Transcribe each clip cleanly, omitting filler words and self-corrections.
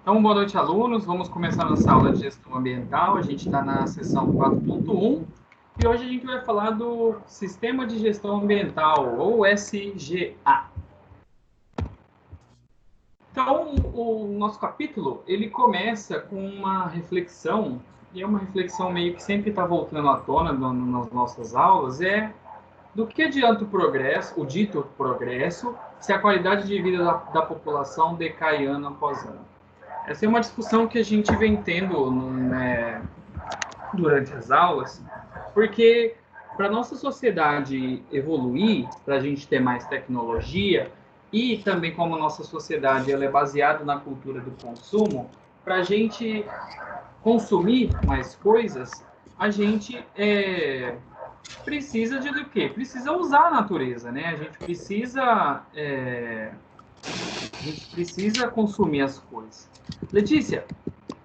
Então, boa noite, alunos. Vamos começar nossa aula de gestão ambiental. A gente está na sessão 4.1 e hoje a gente vai falar do Sistema de Gestão Ambiental, ou SGA. Então, o nosso capítulo, ele começa com uma reflexão, e é uma reflexão meio que sempre está voltando à tona nas nossas aulas, do que adianta o progresso, o dito progresso, se a qualidade de vida da população decai ano após ano. Essa é uma discussão que a gente vem tendo durante as aulas, porque para a nossa sociedade evoluir, para a gente ter mais tecnologia, e também como a nossa sociedade ela é baseada na cultura do consumo, para a gente consumir mais coisas, a gente precisa de do quê? Precisa usar a natureza, né? A gente precisa consumir as coisas. Letícia,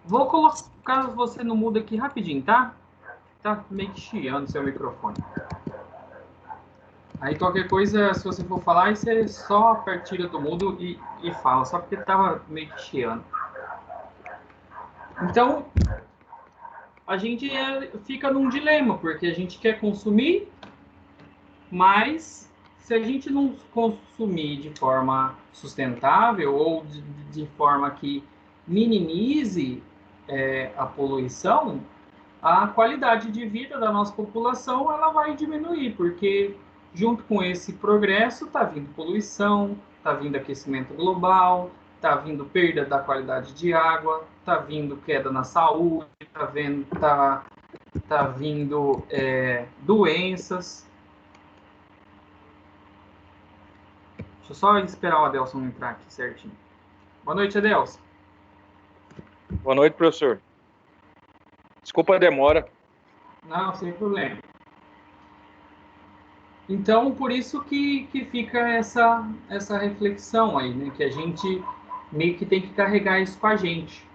vou colocar você no mudo aqui rapidinho, tá? Tá meio que chiando seu microfone. Aí qualquer coisa, se você for falar, você só tira do mudo e fala, só porque tava meio que chiando. Então, a gente fica num dilema, porque a gente quer consumir, mas se a gente não consumir de forma sustentável ou de forma que minimize a poluição, a qualidade de vida da nossa população ela vai diminuir, porque junto com esse progresso está vindo poluição, está vindo aquecimento global, está vindo perda da qualidade de água, está vindo queda na saúde, tá vindo doenças. Deixa eu só esperar o Adelson entrar aqui certinho. Boa noite, Adelson. Boa noite, professor. Desculpa a demora. Não, sem problema. Então, por isso que fica essa reflexão aí, né? Que a gente meio que tem que carregar isso com a gente.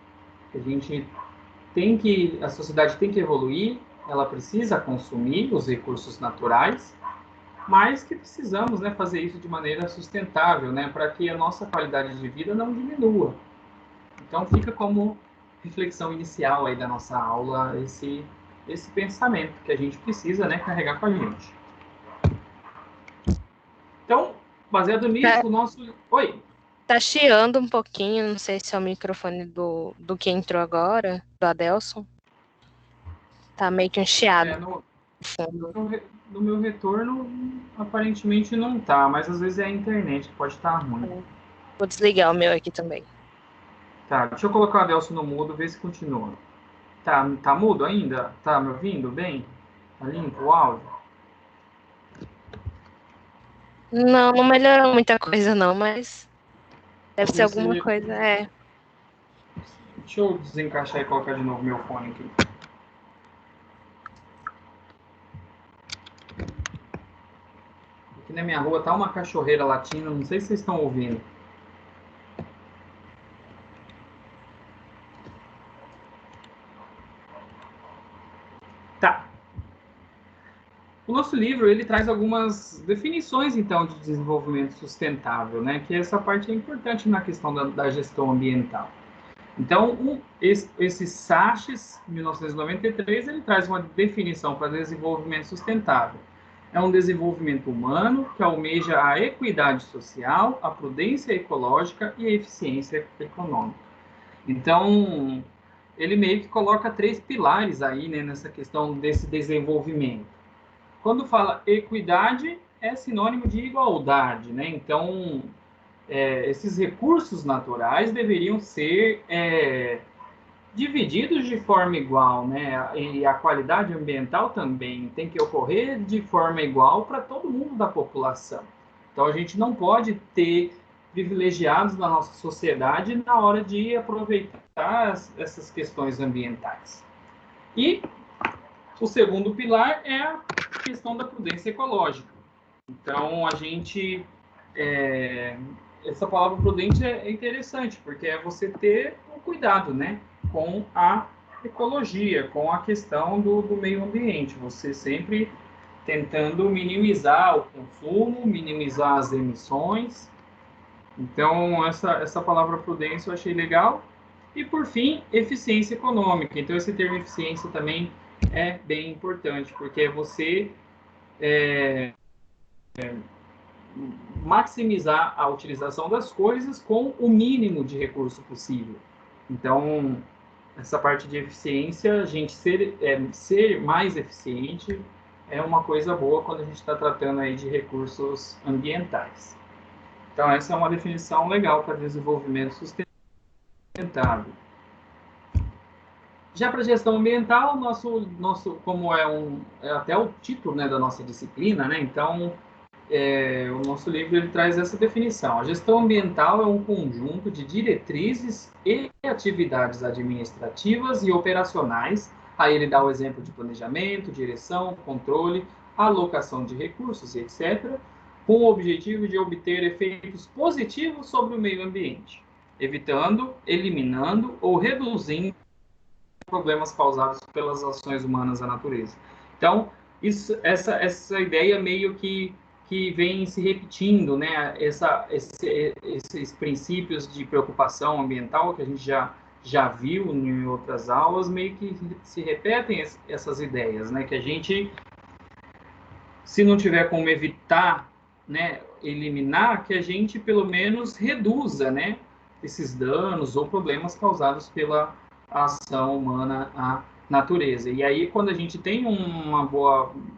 A sociedade tem que evoluir, ela precisa consumir os recursos naturais, mas que precisamos, né, fazer isso de maneira sustentável, né? Para que a nossa qualidade de vida não diminua. Então, fica como reflexão inicial aí da nossa aula esse pensamento que a gente precisa, né, carregar com a gente. Então, baseado nisso, o nosso... Oi? Tá chiando um pouquinho, não sei se é o microfone do que entrou agora, do Adelson. Tá meio que um chiado no fundo. No meu retorno, aparentemente não tá, mas às vezes é a internet que pode estar ruim. Vou desligar o meu aqui também. Tá, deixa eu colocar o Adelson no mudo, ver se continua. Tá mudo ainda? Tá me ouvindo bem? Tá limpo o áudio? Não melhorou muita coisa não, mas deve ser alguma coisa, Deixa eu desencaixar e colocar de novo meu fone aqui. Aqui na minha rua tá uma cachorreira latindo, não sei se vocês estão ouvindo. Tá. O nosso livro, ele traz algumas definições, então, de desenvolvimento sustentável, né? Que essa parte é importante na questão da gestão ambiental. Então, esse Sachs, 1993, ele traz uma definição para desenvolvimento sustentável. É um desenvolvimento humano que almeja a equidade social, a prudência ecológica e a eficiência econômica. Então, ele meio que coloca 3 pilares aí, né, nessa questão desse desenvolvimento. Quando fala equidade, é sinônimo de igualdade, né? Então, esses recursos naturais deveriam ser divididos de forma igual, né? E a qualidade ambiental também tem que ocorrer de forma igual para todo mundo da população. Então, a gente não pode ter privilegiados na nossa sociedade na hora de aproveitar essas questões ambientais. E o segundo pilar é a questão da prudência ecológica. Então, essa palavra prudente é interessante, porque é você ter um cuidado, né, com a ecologia, com a questão do meio ambiente. Você sempre tentando minimizar o consumo, minimizar as emissões. Então, essa palavra prudência eu achei legal. E, por fim, eficiência econômica. Então, esse termo eficiência também é bem importante, porque é você maximizar a utilização das coisas com o mínimo de recurso possível. Então, essa parte de eficiência, a gente ser mais eficiente é uma coisa boa quando a gente está tratando aí de recursos ambientais. Então, essa é uma definição legal para desenvolvimento sustentável. Já para gestão ambiental, nosso como é até o título, né, da nossa disciplina, né? Então, o nosso livro ele traz essa definição. A gestão ambiental é um conjunto de diretrizes e atividades administrativas e operacionais. Aí ele dá o exemplo de planejamento, direção, controle, alocação de recursos, etc., com o objetivo de obter efeitos positivos sobre o meio ambiente, evitando, eliminando ou reduzindo problemas causados pelas ações humanas à natureza. Então, essa ideia meio que vem se repetindo, né? Esses princípios de preocupação ambiental que a gente já viu em outras aulas, meio que se repetem essas ideias, né? Que a gente, se não tiver como evitar, né, eliminar, que a gente pelo menos reduza, né, esses danos ou problemas causados pela ação humana à natureza. E aí, quando a gente tem um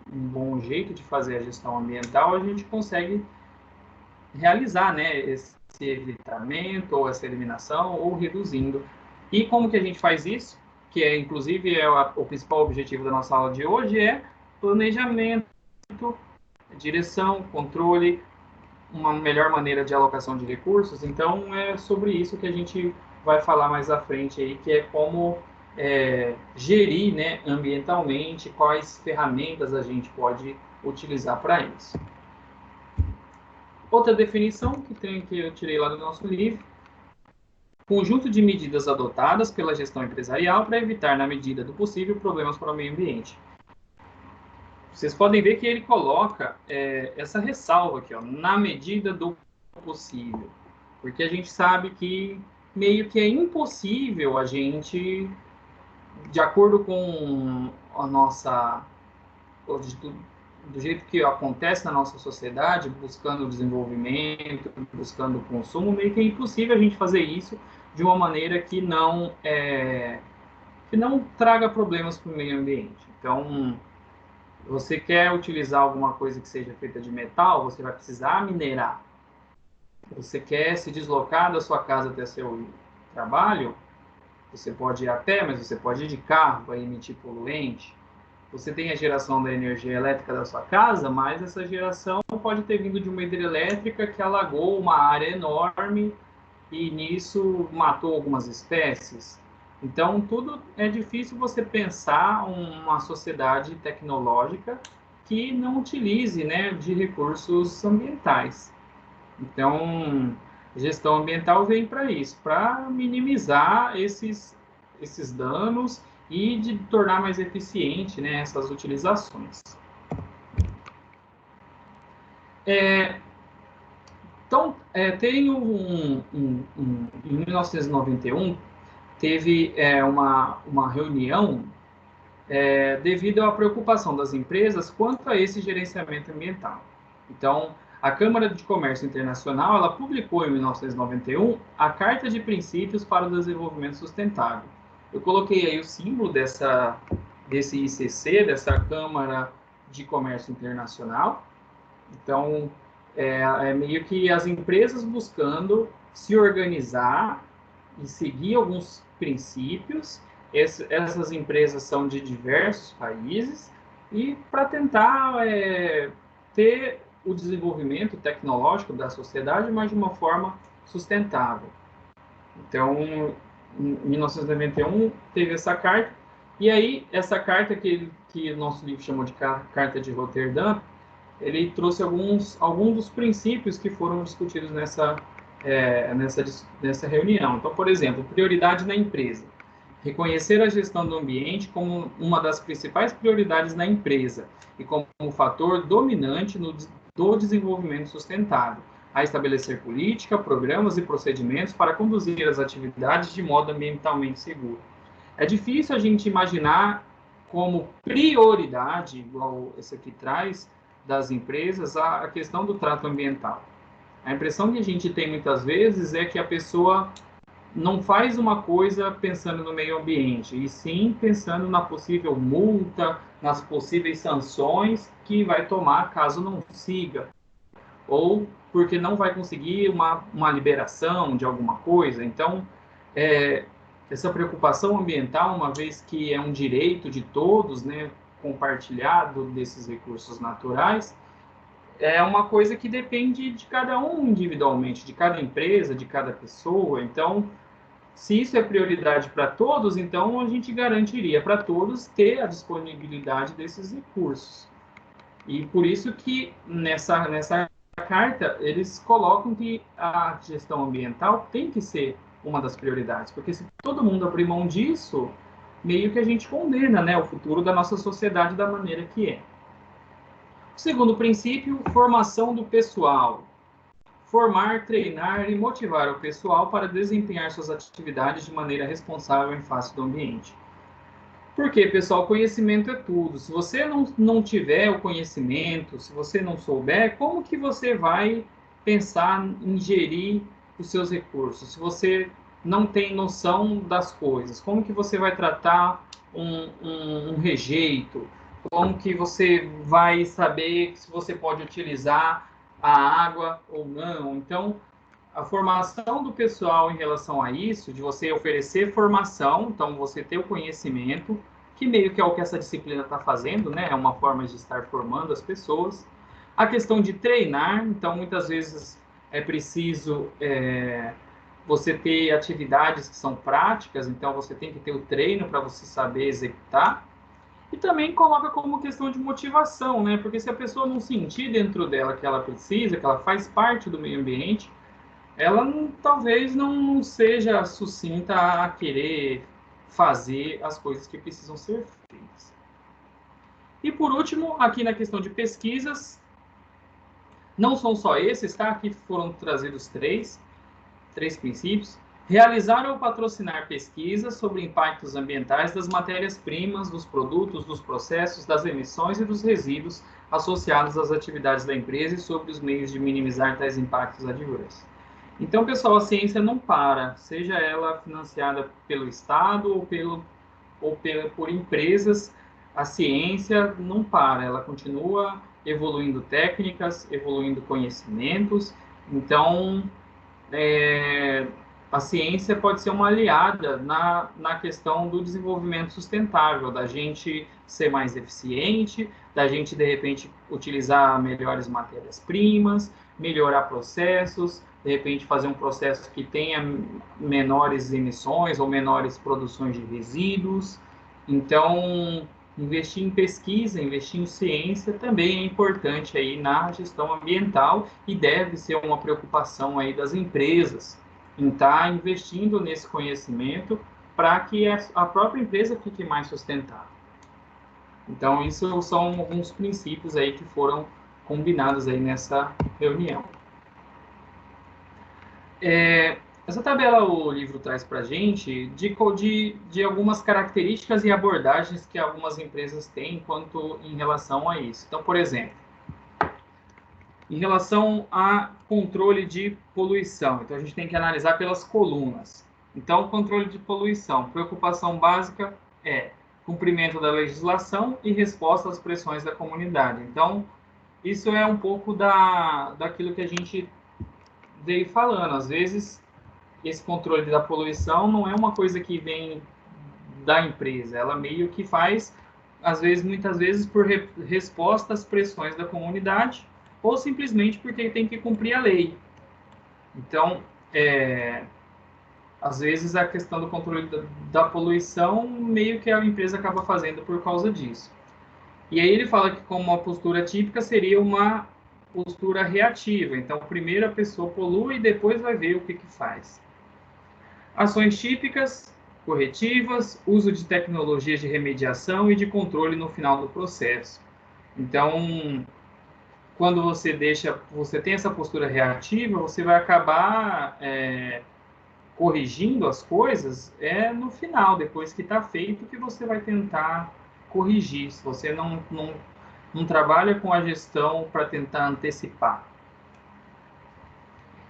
bom jeito de fazer a gestão ambiental, a gente consegue realizar, né, esse evitamento, ou essa eliminação, ou reduzindo. E como que a gente faz isso? Que inclusive o principal objetivo da nossa aula de hoje é planejamento, direção, controle, uma melhor maneira de alocação de recursos. Então, é sobre isso que a gente vai falar mais à frente aí, que é como gerir, né, ambientalmente, quais ferramentas a gente pode utilizar para isso. Outra definição que eu tirei lá do nosso livro: conjunto de medidas adotadas pela gestão empresarial para evitar, na medida do possível, problemas para o meio ambiente. Vocês podem ver que ele coloca essa ressalva aqui, ó, na medida do possível, porque a gente sabe que meio que é impossível a gente, de acordo com a nossa, do jeito que acontece na nossa sociedade, buscando desenvolvimento, buscando consumo, meio que é impossível a gente fazer isso de uma maneira que não traga problemas para o meio ambiente. Então, você quer utilizar alguma coisa que seja feita de metal, você vai precisar minerar. Você quer se deslocar da sua casa até seu trabalho, você pode ir a pé, mas você pode ir de carro, vai emitir poluente. Você tem a geração da energia elétrica da sua casa, mas essa geração pode ter vindo de uma hidrelétrica que alagou uma área enorme e nisso matou algumas espécies. Então, tudo é difícil você pensar uma sociedade tecnológica que não utilize, né, de recursos ambientais. Então, gestão ambiental vem para isso, para minimizar esses danos e de tornar mais eficiente, né, essas utilizações. Então, tem em 1991, teve uma reunião devido à preocupação das empresas quanto a esse gerenciamento ambiental. Então, a Câmara de Comércio Internacional ela publicou em 1991 a Carta de Princípios para o Desenvolvimento Sustentável. Eu coloquei aí o símbolo desse ICC, dessa Câmara de Comércio Internacional. Então, é meio que as empresas buscando se organizar e seguir alguns princípios. Essas empresas são de diversos países e para tentar ter o desenvolvimento tecnológico da sociedade, mas de uma forma sustentável. Então, em 1991, teve essa carta, e aí essa carta que o nosso livro chamou de Carta de Roterdã, ele trouxe alguns dos princípios que foram discutidos nessa reunião. Então, por exemplo, prioridade na empresa. Reconhecer a gestão do ambiente como uma das principais prioridades na empresa e como um fator dominante do desenvolvimento sustentável. a estabelecer política, programas e procedimentos para conduzir as atividades de modo ambientalmente seguro. É difícil a gente imaginar como prioridade, igual esse aqui traz, das empresas, a questão do trato ambiental. A impressão que a gente tem muitas vezes é que a pessoa não faz uma coisa pensando no meio ambiente, e sim pensando na possível multa, nas possíveis sanções que vai tomar caso não siga, ou porque não vai conseguir uma liberação de alguma coisa. Então, essa preocupação ambiental, uma vez que é um direito de todos, né, compartilhado desses recursos naturais, é uma coisa que depende de cada um individualmente, de cada empresa, de cada pessoa. Então, se isso é prioridade para todos, então a gente garantiria para todos ter a disponibilidade desses recursos. E por isso que nessa carta eles colocam que a gestão ambiental tem que ser uma das prioridades, porque se todo mundo abrir mão disso, meio que a gente condena, né, o futuro da nossa sociedade da maneira que é. Segundo princípio, formação do pessoal. Formar, treinar e motivar o pessoal para desempenhar suas atividades de maneira responsável em face do ambiente. Porque, pessoal, conhecimento é tudo. Se você não tiver o conhecimento, se você não souber, como que você vai pensar em gerir os seus recursos? Se você não tem noção das coisas, como que você vai tratar um rejeito? Como que você vai saber se você pode utilizar a água ou não? Então, a formação do pessoal em relação a isso, de você oferecer formação, então você ter o conhecimento, que meio que é o que essa disciplina está fazendo, né? É uma forma de estar formando as pessoas. A questão de treinar, então muitas vezes é preciso você ter atividades que são práticas, então você tem que ter o treino para você saber executar. E também coloca como questão de motivação, né? Porque se a pessoa não sentir dentro dela que ela precisa, que ela faz parte do meio ambiente, ela talvez não seja sucinta a querer fazer as coisas que precisam ser feitas. E por último, aqui na questão de pesquisas, não são só esses, tá? Aqui foram trazidos três princípios. Realizar ou patrocinar pesquisas sobre impactos ambientais das matérias-primas, dos produtos, dos processos, das emissões e dos resíduos associados às atividades da empresa e sobre os meios de minimizar tais impactos adversos. Então, pessoal, a ciência não para, seja ela financiada pelo Estado ou por empresas, a ciência não para, ela continua evoluindo técnicas, evoluindo conhecimentos. Então, a ciência pode ser uma aliada na questão do desenvolvimento sustentável, da gente ser mais eficiente, da gente, de repente, utilizar melhores matérias-primas, melhorar processos, de repente fazer um processo que tenha menores emissões ou menores produções de resíduos. Então, investir em pesquisa, investir em ciência também é importante aí na gestão ambiental e deve ser uma preocupação aí das empresas em estar investindo nesse conhecimento para que a própria empresa fique mais sustentável. Então, isso são alguns princípios aí que foram combinados aí nessa reunião. Essa tabela o livro traz para a gente de algumas características e abordagens que algumas empresas têm em relação a isso. Então, por exemplo, em relação a controle de poluição, então a gente tem que analisar pelas colunas. Então, controle de poluição, preocupação básica é cumprimento da legislação e resposta às pressões da comunidade. Então, isso é um pouco daquilo que a gente veio falando. Às vezes, esse controle da poluição não é uma coisa que vem da empresa, ela meio que faz, muitas vezes, por resposta às pressões da comunidade, ou simplesmente porque tem que cumprir a lei. Então, às vezes a questão do controle da poluição, meio que a empresa acaba fazendo por causa disso. E aí ele fala que como uma postura típica seria uma postura reativa. Então, primeiro a pessoa polui e depois vai ver o que faz. Ações típicas, corretivas, uso de tecnologias de remediação e de controle no final do processo. Então, quando você tem essa postura reativa, você vai acabar corrigindo as coisas no final, depois que está feito, que você vai tentar corrigir. Se você não trabalha com a gestão para tentar antecipar.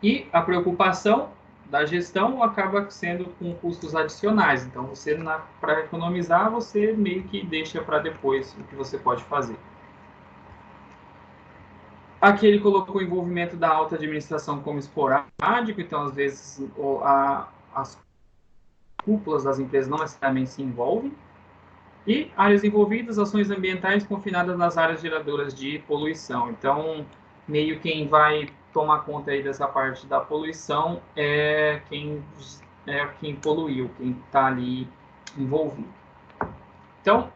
E a preocupação da gestão acaba sendo com custos adicionais. Então, para economizar, você meio que deixa para depois o que você pode fazer. Aqui ele colocou o envolvimento da alta administração como esporádico, então às vezes as cúpulas das empresas não necessariamente se envolvem. E áreas envolvidas, ações ambientais confinadas nas áreas geradoras de poluição. Então, meio quem vai tomar conta aí dessa parte da poluição é quem poluiu, quem está ali envolvido. Então,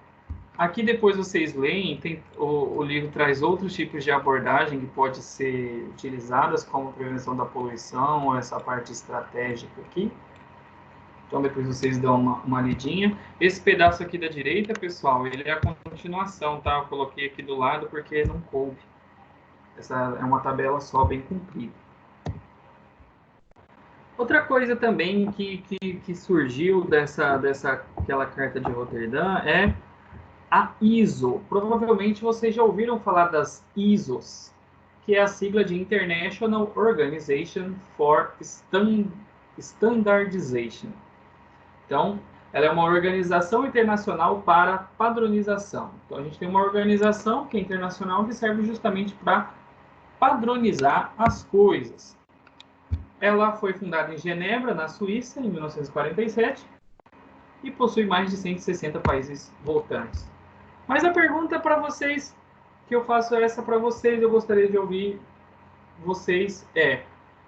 aqui depois vocês leem, o livro traz outros tipos de abordagem que podem ser utilizadas, como prevenção da poluição, essa parte estratégica aqui. Então depois vocês dão uma lidinha. Esse pedaço aqui da direita, pessoal, ele é a continuação, tá? Eu coloquei aqui do lado porque não coube. Essa é uma tabela só, bem comprida. Outra coisa também que surgiu aquela carta de Roterdã é a ISO. Provavelmente vocês já ouviram falar das ISOs, que é a sigla de International Organization for Standardization. Então, ela é uma organização internacional para padronização. Então, a gente tem uma organização que é internacional que serve justamente para padronizar as coisas. Ela foi fundada em Genebra, na Suíça, em 1947, e possui mais de 160 países votantes. Mas a pergunta para vocês, que eu faço essa para vocês, eu gostaria de ouvir vocês,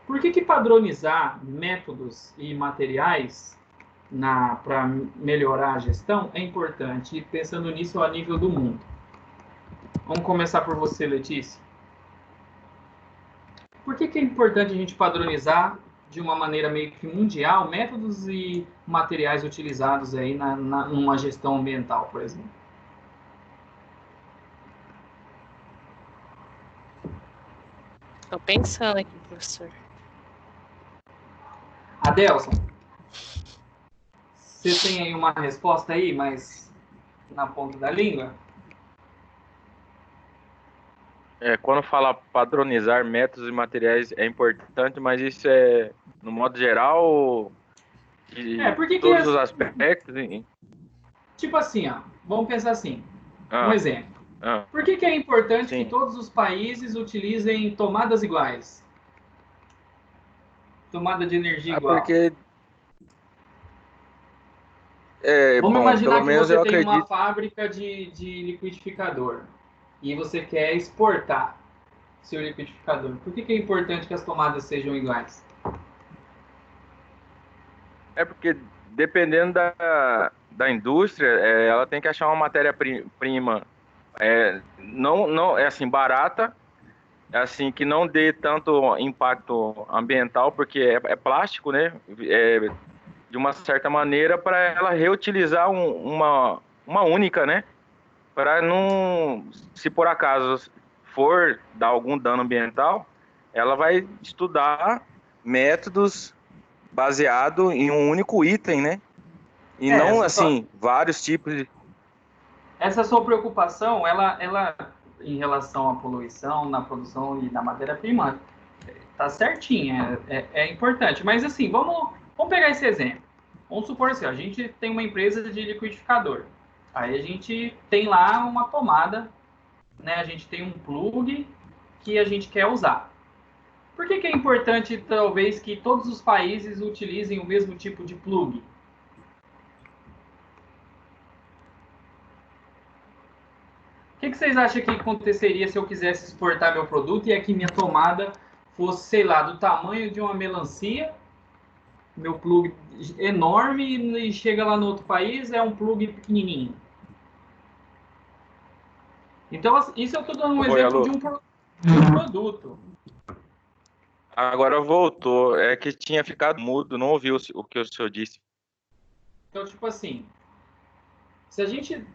por que padronizar métodos e materiais para melhorar a gestão é importante, e pensando nisso a nível do mundo? Vamos começar por você, Letícia. Por que é importante a gente padronizar de uma maneira meio que mundial métodos e materiais utilizados aí numa gestão ambiental, por exemplo? Tô pensando aqui, professor. Adelson, você tem aí uma resposta aí, mas na ponta da língua? Quando fala padronizar métodos e materiais é importante, mas isso é no modo geral de todos os aspectos? Tipo assim, vamos pensar assim, um exemplo. Por que é importante que todos os países utilizem tomadas iguais? Tomada de energia igual. Porque vamos imaginar que você tem acredito... uma fábrica de liquidificador e você quer exportar seu liquidificador. Por que é importante que as tomadas sejam iguais? Porque dependendo da indústria, ela tem que achar uma matéria-prima não assim barata, assim que não dê tanto impacto ambiental, porque é plástico, né? De uma certa maneira, para ela reutilizar uma única, né? Para não, se por acaso for dar algum dano ambiental, ela vai estudar métodos baseado em um único item, né? E não assim vários tipos de... Essa sua preocupação, ela em relação à poluição na produção e na matéria-prima, tá certinha, é importante. Mas assim, vamos pegar esse exemplo. Vamos supor assim, a gente tem uma empresa de liquidificador. Aí a gente tem lá uma tomada, né? A gente tem um plug que a gente quer usar. Por que é importante, talvez, que todos os países utilizem o mesmo tipo de plug? O que vocês acham que aconteceria se eu quisesse exportar meu produto e aqui minha tomada fosse, sei lá, do tamanho de uma melancia, meu plug enorme, e chega lá no outro país, é um plug pequenininho? Então, isso eu estou dando um exemplo de um produto. Agora voltou, é que tinha ficado mudo, não ouviu o que o senhor disse. Então, tipo assim, Se a gente,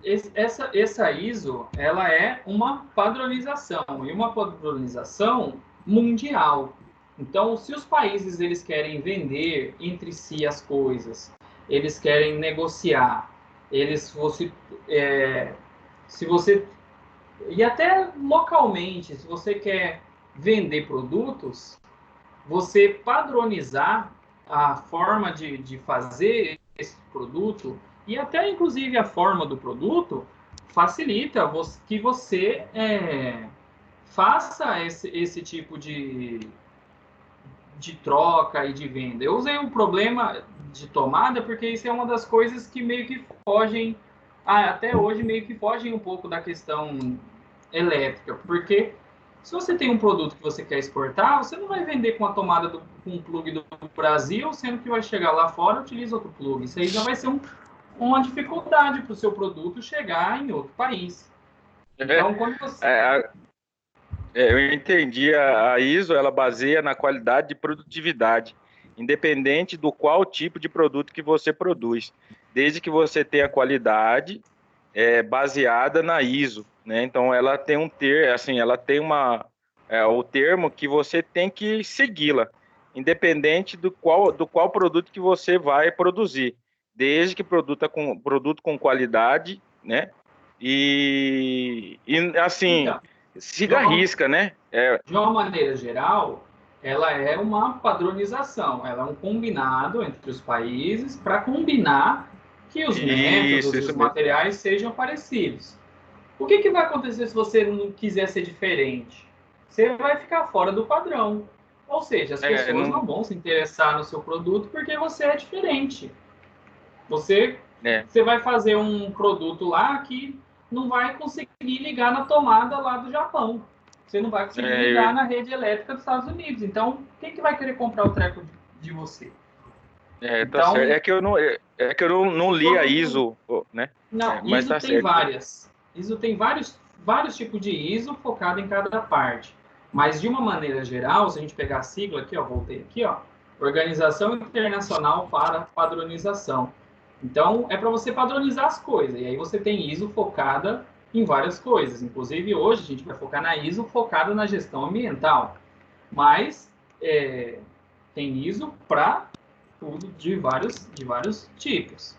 essa ISO, ela é uma padronização, e uma padronização mundial. Então, se os países eles querem vender entre si as coisas, eles querem negociar, se você e até localmente, se você quer vender produtos, você padronizar a forma de fazer esse produto e até inclusive a forma do produto facilita que você faça esse tipo de troca e de venda. Eu usei um problema de tomada porque isso é uma das coisas que meio que fogem, até hoje meio que fogem um pouco da questão elétrica, porque se você tem um produto que você quer exportar, você não vai vender com a tomada com um plug do Brasil, sendo que vai chegar lá fora e utiliza outro plug. Isso aí já vai ser uma dificuldade para o seu produto chegar em outro país. Então, quando você... eu entendi. A ISO, ela baseia na qualidade de produtividade, independente do qual tipo de produto que você produz, desde que você tenha qualidade baseada na ISO, né? Então, ela tem ela tem o termo que você tem que segui-la, independente do qual produto que você vai produzir, desde que produto com qualidade, né? E assim... Então, siga a risca, né? de uma maneira geral, ela é uma padronização, ela é um combinado entre os países para combinar que os métodos e os materiais sejam parecidos. O que vai acontecer se você não quiser ser diferente? Você vai ficar fora do padrão. Ou seja, as pessoas não vão se interessar no seu produto porque você é diferente. Você vai fazer um produto lá que não vai conseguir ligar na tomada lá do Japão. Você não vai conseguir ligar na rede elétrica dos Estados Unidos. Então, quem que vai querer comprar o treco de você? Então, é que eu não li a ISO, né? Não, ISO tem várias. ISO tem vários tipos de ISO focado em cada parte. Mas, de uma maneira geral, se a gente pegar a sigla aqui, voltei aqui, Organização Internacional para Padronização. Então, é para você padronizar as coisas. E aí você tem ISO focada em várias coisas. Inclusive, hoje a gente vai focar na ISO focada na gestão ambiental. Mas tem ISO para tudo de vários tipos.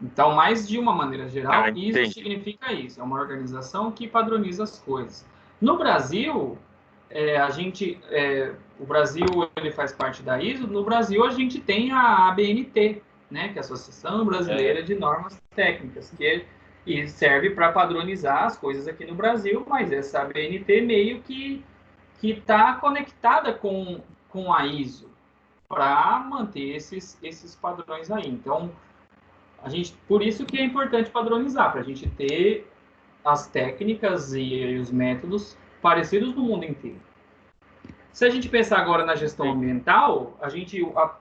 Então, mais de uma maneira geral, ISO significa isso. É uma organização que padroniza as coisas. No Brasil, o Brasil ele faz parte da ISO. No Brasil, a gente tem a ABNT, né, que é a Associação Brasileira de Normas Técnicas, e serve para padronizar as coisas aqui no Brasil, mas essa ABNT meio que está conectada com a ISO para manter esses padrões aí. Então, por isso que é importante padronizar, para a gente ter as técnicas e os métodos parecidos no mundo inteiro. Se a gente pensar agora na gestão ambiental,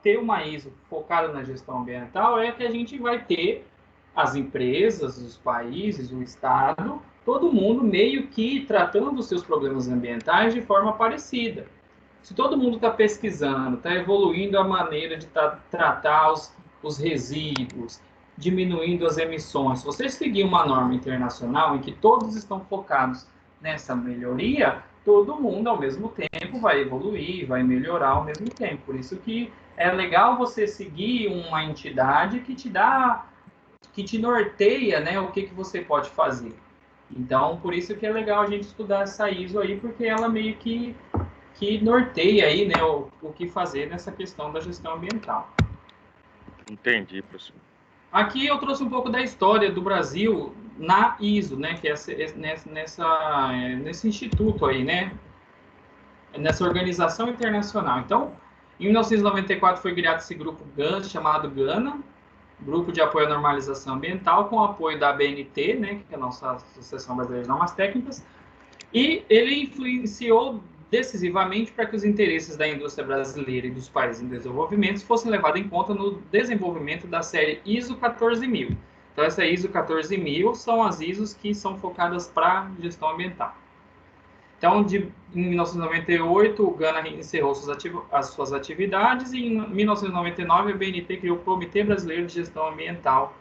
ter uma ISO focada na gestão ambiental é que a gente vai ter as empresas, os países, o Estado, todo mundo meio que tratando os seus problemas ambientais de forma parecida. Se todo mundo está pesquisando, está evoluindo a maneira de tratar os resíduos, diminuindo as emissões, se você seguir uma norma internacional em que todos estão focados nessa melhoria, todo mundo ao mesmo tempo vai evoluir, vai melhorar ao mesmo tempo. Por isso que é legal você seguir uma entidade que te norteia, né, o que você pode fazer. Então, por isso que é legal a gente estudar essa ISO aí, porque ela meio que norteia aí, né, o que fazer nessa questão da gestão ambiental. Entendi, professor. Aqui eu trouxe um pouco da história do Brasil na ISO, né, que é nesse instituto aí, né, nessa organização internacional. Então, em 1994 foi criado esse grupo chamado GANA, Grupo de Apoio à Normalização Ambiental, com o apoio da ABNT, né, que é a nossa Associação Brasileira de Normas Técnicas, e ele influenciou decisivamente para que os interesses da indústria brasileira e dos países em desenvolvimento fossem levados em conta no desenvolvimento da série ISO 14000. Então, essa ISO 14000 são as ISOs que são focadas para gestão ambiental. Então, em 1998, o GANA encerrou as suas atividades e em 1999 a BNT criou o Comitê Brasileiro de Gestão Ambiental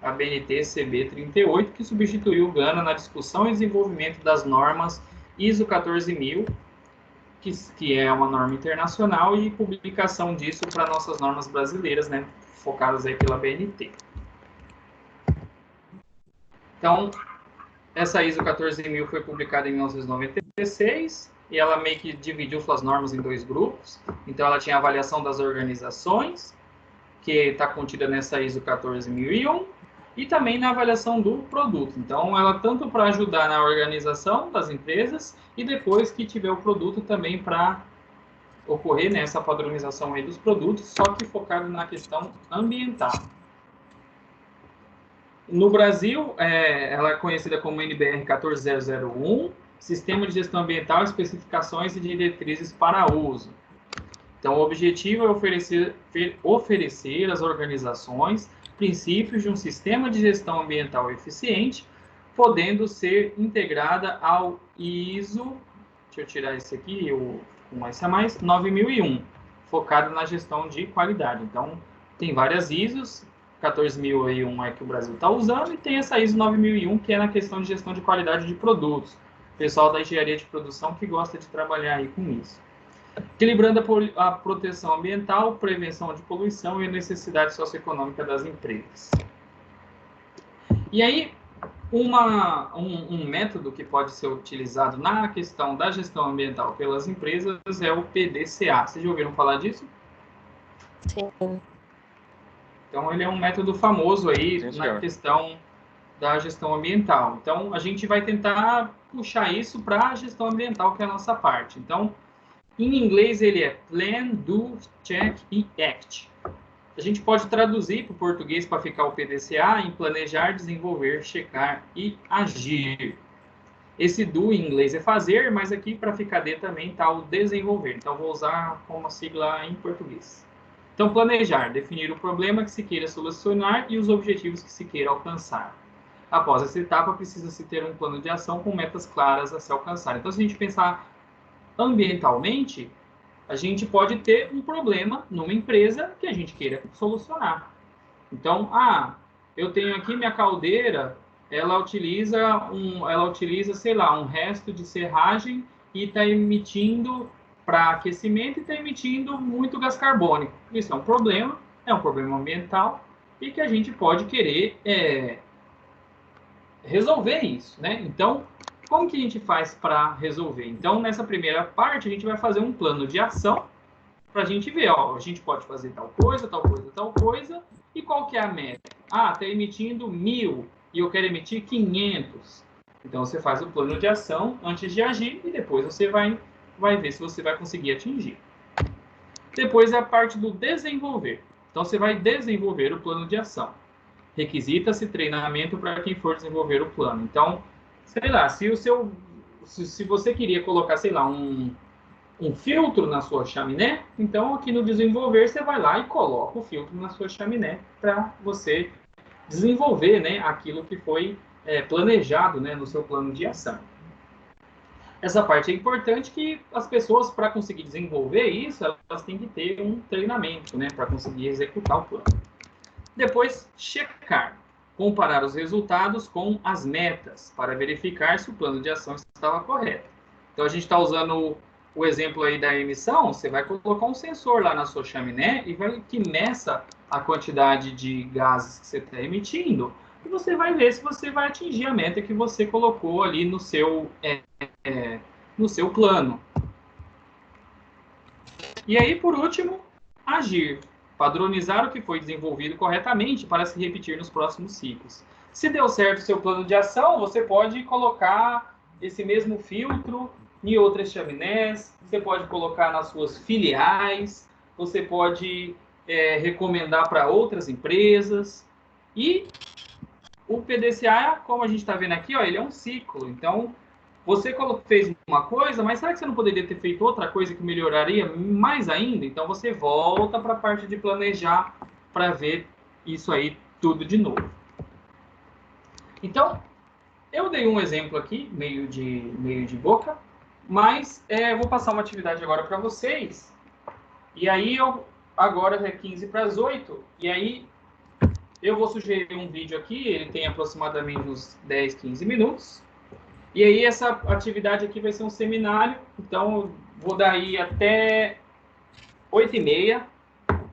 a BNT CB 38, que substituiu o GANA na discussão e desenvolvimento das normas ISO 14000, que é uma norma internacional, e publicação disso para nossas normas brasileiras, né, focadas aí pela BNT. Então, essa ISO 14000 foi publicada em 1996, e ela meio que dividiu suas normas em 2 grupos. Então, ela tinha a avaliação das organizações, que está contida nessa ISO 14001, e também na avaliação do produto. Então, ela tanto para ajudar na organização das empresas, e depois que tiver o produto também para ocorrer nessa padronização aí dos produtos, só que focado na questão ambiental. No Brasil, ela é conhecida como NBR 14001, Sistema de Gestão Ambiental, Especificações e Diretrizes para Uso. Então, o objetivo é oferecer às organizações princípios de um sistema de gestão ambiental eficiente, podendo ser integrada ao ISO, deixa eu tirar esse aqui, com esse a mais, 9001, focado na gestão de qualidade. Então, tem várias ISOs, 14001 é que o Brasil está usando, e tem essa ISO 9001, que é na questão de gestão de qualidade de produtos. O pessoal da engenharia de produção que gosta de trabalhar aí com isso. Equilibrando a proteção ambiental, prevenção de poluição e a necessidade socioeconômica das empresas. E aí, um método que pode ser utilizado na questão da gestão ambiental pelas empresas é o PDCA. Vocês já ouviram falar disso? Sim. Então, ele é um método famoso aí na questão da gestão ambiental. Então, a gente vai tentar puxar isso para a gestão ambiental, que é a nossa parte. Então, em inglês, ele é Plan, Do, Check e Act. A gente pode traduzir para o português para ficar o PDCA em planejar, desenvolver, checar e agir. Esse do em inglês é fazer, mas aqui para ficar D também está o desenvolver. Então, vou usar como sigla em português. Então, planejar, definir o problema que se queira solucionar e os objetivos que se queira alcançar. Após essa etapa, precisa-se ter um plano de ação com metas claras a se alcançar. Então, se a gente pensar ambientalmente, a gente pode ter um problema numa empresa que a gente queira solucionar. Então, eu tenho aqui minha caldeira, ela utiliza, sei lá, um resto de serragem e está emitindo para aquecimento e está emitindo muito gás carbônico. Isso é um problema ambiental e que a gente pode querer resolver isso, né? Então, como que a gente faz para resolver? Então, nessa primeira parte, a gente vai fazer um plano de ação para a gente ver, a gente pode fazer tal coisa, tal coisa, tal coisa, e qual que é a meta? Está emitindo 1000 e eu quero emitir 500. Então, você faz o plano de ação antes de agir e depois você vai ver se você vai conseguir atingir. Depois é a parte do desenvolver. Então, você vai desenvolver o plano de ação. Requisita-se treinamento para quem for desenvolver o plano. Então, sei lá, se você queria colocar, sei lá, um filtro na sua chaminé, então aqui no desenvolver você vai lá e coloca o filtro na sua chaminé para você desenvolver, né, aquilo que foi planejado, né, no seu plano de ação. Essa parte é importante, que as pessoas, para conseguir desenvolver isso, elas têm que ter um treinamento, né, para conseguir executar o plano. Depois, checar. Comparar os resultados com as metas para verificar se o plano de ação estava correto. Então, a gente está usando o exemplo aí da emissão. Você vai colocar um sensor lá na sua chaminé e que meça a quantidade de gases que você está emitindo. E você vai ver se você vai atingir a meta que você colocou ali no seu plano. E aí, por último, agir. Padronizar o que foi desenvolvido corretamente para se repetir nos próximos ciclos. Se deu certo o seu plano de ação, você pode colocar esse mesmo filtro em outras chaminés, você pode colocar nas suas filiais, você pode recomendar para outras empresas. E o PDCA, como a gente está vendo aqui, ele é um ciclo. Então, você fez uma coisa, mas será que você não poderia ter feito outra coisa que melhoraria mais ainda? Então, você volta para a parte de planejar para ver isso aí tudo de novo. Então, eu dei um exemplo aqui, meio de boca, mas vou passar uma atividade agora para vocês. E aí, agora é 7:45, e aí Eu vou sugerir um vídeo aqui, ele tem aproximadamente uns 10, 15 minutos. E aí essa atividade aqui vai ser um seminário, então vou dar aí até 8h30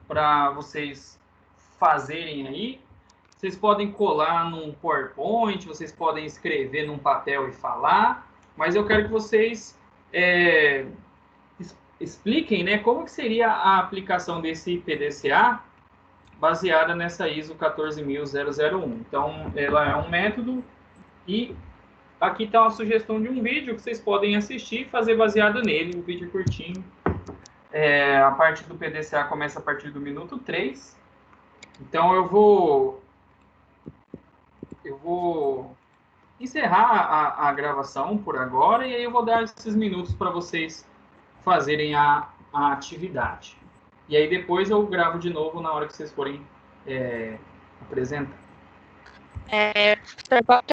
para vocês fazerem aí. Vocês podem colar num PowerPoint, vocês podem escrever num papel e falar, mas eu quero que vocês expliquem, né, como que seria a aplicação desse PDCA baseada nessa ISO 14001. Então, ela é um método e aqui está uma sugestão de um vídeo que vocês podem assistir e fazer baseado nele, um vídeo curtinho. A parte do PDCA começa a partir do minuto 3. Então, eu vou encerrar a gravação por agora e aí eu vou dar esses minutos para vocês fazerem a atividade. E aí depois eu gravo de novo na hora que vocês forem apresentar. Você pode